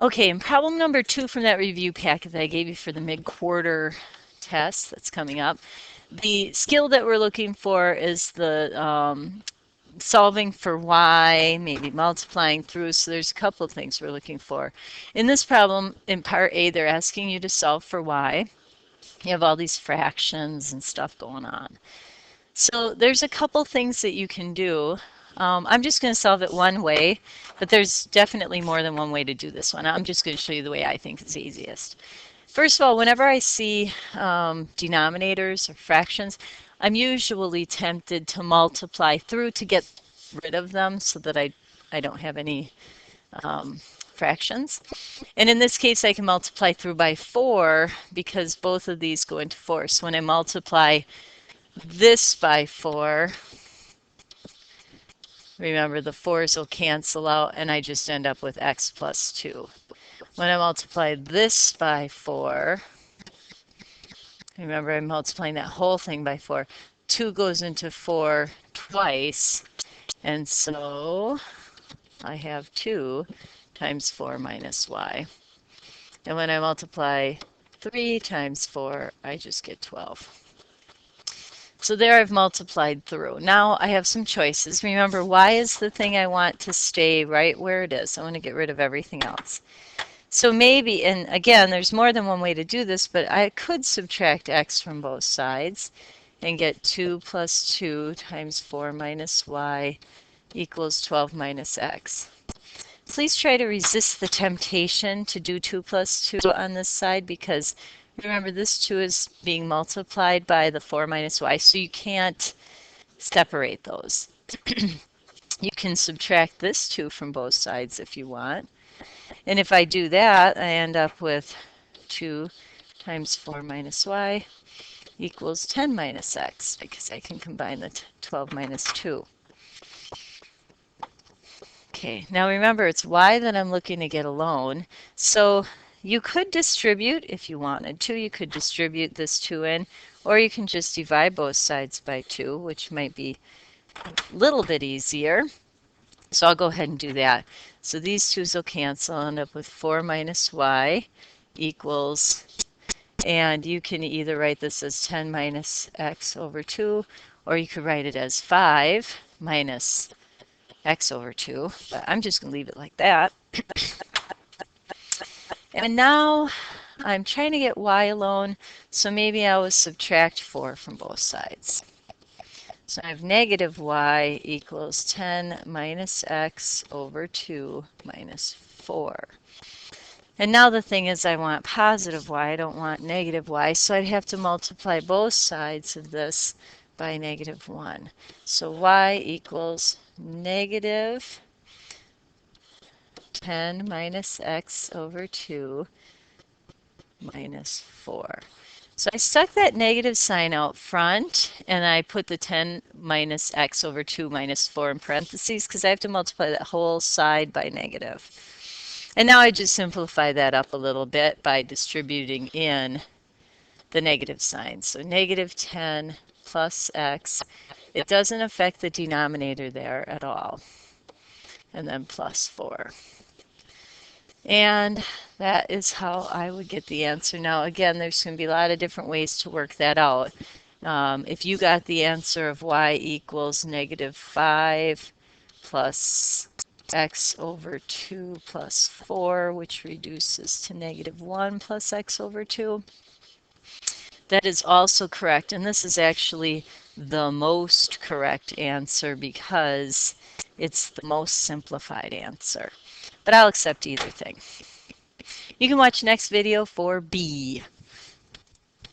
Okay, and problem number 2 from that review packet that I gave you for the mid-quarter test that's coming up. The skill that we're looking for is the solving for y, maybe multiplying through. So there's a couple of things we're looking for. In this problem, in part A, they're asking you to solve for y. You have all these fractions and stuff going on. So there's a couple things that you can do. I'm just going to solve it one way, but there's definitely more than one way to do this one. I'm just going to show you the way I think is easiest. First of all, whenever I see denominators or fractions, I'm usually tempted to multiply through to get rid of them so that I don't have any fractions. And in this case, I can multiply through by 4 because both of these go into 4. So when I multiply this by 4, remember the 4's will cancel out and I just end up with x plus 2. When I multiply this by 4, remember I'm multiplying that whole thing by 4. 2 goes into 4 twice, and so I have 2 times 4 minus y. And when I multiply 3 times 4, I just get 12. So there I've multiplied through. Now I have some choices. Remember, y is the thing I want to stay right where it is. I want to get rid of everything else. So maybe, and again, there's more than one way to do this, but I could subtract x from both sides and get 2 plus 2 times 4 minus y equals 12 minus x. Please try to resist the temptation to do 2 plus 2 on this side because remember this 2 is being multiplied by the 4 minus y, so you can't separate those. You can subtract this 2 from both sides if you want. And if I do that, I end up with 2 times 4 minus y equals 10 minus x because I can combine the 12 minus 2. Okay, now remember it's y that I'm looking to get alone. So you could distribute if you wanted to. You could distribute this 2 in, or you can just divide both sides by 2, which might be a little bit easier. So I'll go ahead and do that. So these 2's will cancel, end up with 4 minus y equals, and you can either write this as 10 minus x over 2, or you could write it as 5 minus x over 2, but I'm just going to leave it like that. And now I'm trying to get y alone, so maybe I will subtract 4 from both sides. So I have negative y equals 10 minus x over 2 minus 4. And now the thing is I want positive y, I don't want negative y, so I'd have to multiply both sides of this by negative 1. So y equals negative 10 minus x over 2 minus 4. So I stuck that negative sign out front, and I put the 10 minus x over 2 minus 4 in parentheses because I have to multiply that whole side by negative. And now I just simplify that up a little bit by distributing in the negative sign. So negative 10 plus x. It doesn't affect the denominator there at all. And then plus 4. And that is how I would get the answer. Now, again, there's going to be a lot of different ways to work that out. If you got the answer of y equals negative 5 plus x over 2 plus 4, which reduces to negative 1 plus x over 2, that is also correct. And this is actually the most correct answer because it's the most simplified answer. But I'll accept either thing. You can watch next video for B.